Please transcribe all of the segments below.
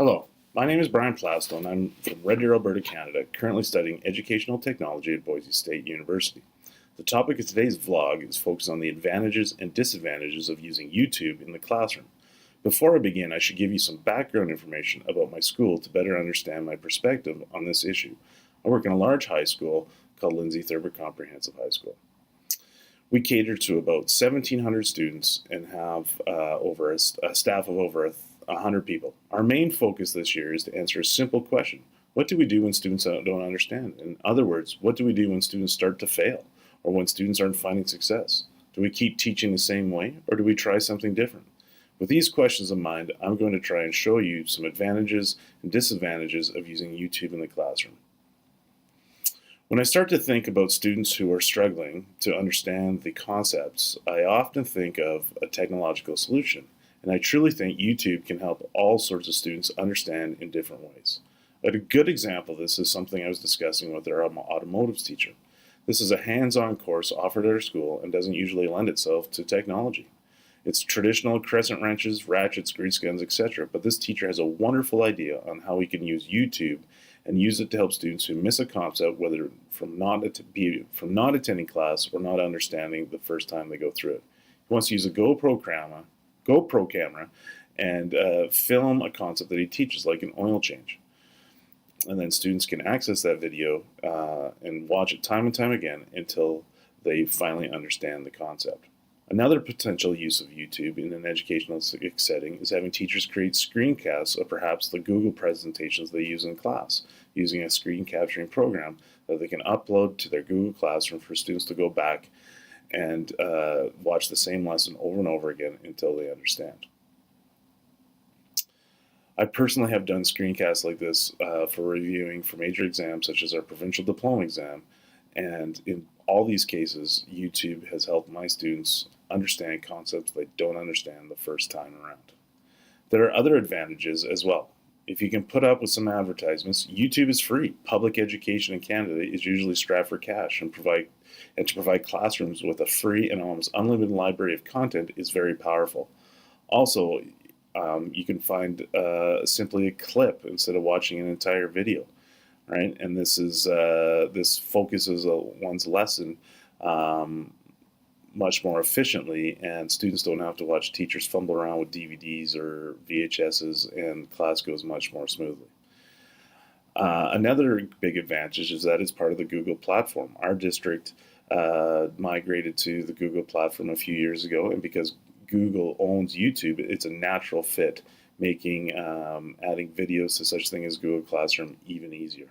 Hello, my name is Brian Plasto and I'm from Red Deer, Alberta, Canada, currently studying educational technology at Boise State University. The topic of today's vlog is focused on the advantages and disadvantages of using YouTube in the classroom. Before I begin, I should give you some background information about my school to better understand my perspective on this issue. I work in a large high school called Lindsay Thurber Comprehensive High School. We cater to about 1,700 students and have a staff of over 100 people. Our main focus this year is to answer a simple question. What do we do when students don't understand? In other words, what do we do when students start to fail or when students aren't finding success? Do we keep teaching the same way or do we try something different? With these questions in mind, I'm going to try and show you some advantages and disadvantages of using YouTube in the classroom. When I start to think about students who are struggling to understand the concepts, I often think of a technological solution, and I truly think YouTube can help all sorts of students understand in different ways. A good example of this is something I was discussing with our automotive teacher. This is a hands-on course offered at our school and doesn't usually lend itself to technology. It's traditional crescent wrenches, ratchets, grease guns, etc., but this teacher has a wonderful idea on how we can use YouTube and use it to help students who miss a concept, whether from not attending class or not understanding the first time they go through it. He wants to use a GoPro camera and film a concept that he teaches, like an oil change. And then students can access that video and watch it time and time again until they finally understand the concept. Another potential use of YouTube in an educational setting is having teachers create screencasts of perhaps the Google presentations they use in class, using a screen capturing program that they can upload to their Google Classroom for students to go back and watch the same lesson over and over again until they understand. I personally have done screencasts like this for reviewing for major exams such as our provincial diploma exam, and in all these cases, YouTube has helped my students understand concepts they don't understand the first time around. There are other advantages as well. If you can put up with some advertisements, YouTube is free. Public education in Canada is usually strapped for cash, and to provide classrooms with a free and almost unlimited library of content is very powerful. Also, you can find simply a clip instead of watching an entire video. Right, and this focuses one's lesson much more efficiently, and students don't have to watch teachers fumble around with DVDs or VHSs, and class goes much more smoothly. Another big advantage is that it's part of the Google platform. Our district migrated to the Google platform a few years ago, and because Google owns YouTube, it's a natural fit, making adding videos to such thing as Google Classroom even easier.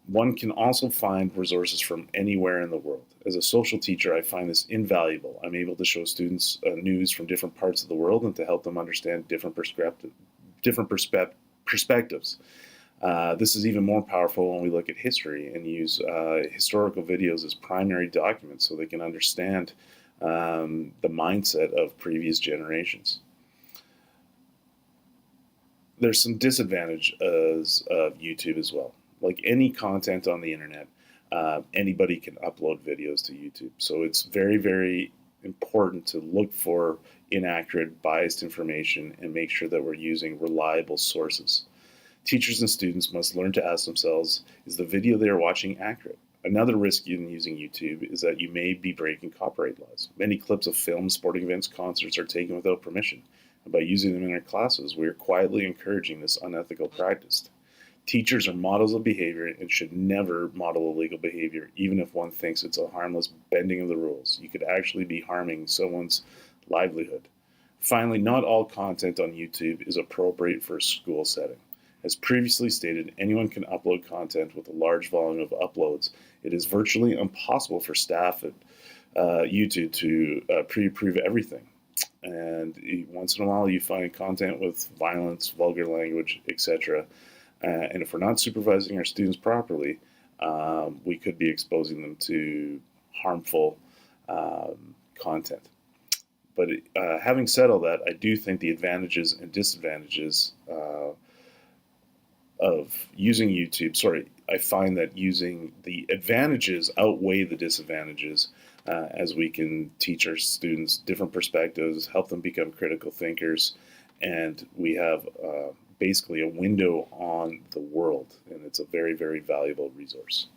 One can also find resources from anywhere in the world. As a social teacher, I find this invaluable. I'm able to show students news from different parts of the world and to help them understand different perspectives. This is even more powerful when we look at history and use historical videos as primary documents so they can understand the mindset of previous generations. There's some disadvantages of YouTube as well. Like any content on the internet, anybody can upload videos to YouTube. So it's very, very important to look for inaccurate, biased information and make sure that we're using reliable sources. Teachers and students must learn to ask themselves, is the video they are watching accurate? Another risk in using YouTube is that you may be breaking copyright laws. Many clips of films, sporting events, concerts are taken without permission. And by using them in our classes, we are quietly encouraging this unethical practice. Teachers are models of behavior and should never model illegal behavior, even if one thinks it's a harmless bending of the rules. You could actually be harming someone's livelihood. Finally, not all content on YouTube is appropriate for a school setting. As previously stated, anyone can upload content with a large volume of uploads. It is virtually impossible for staff at YouTube to pre-approve everything. And once in a while you find content with violence, vulgar language, etc. And if we're not supervising our students properly, we could be exposing them to harmful content. But having said all that, I do think the advantages and disadvantages of using YouTube, I find that using the advantages outweigh the disadvantages as we can teach our students different perspectives, help them become critical thinkers, and we have basically a window on the world, and it's a very, very valuable resource.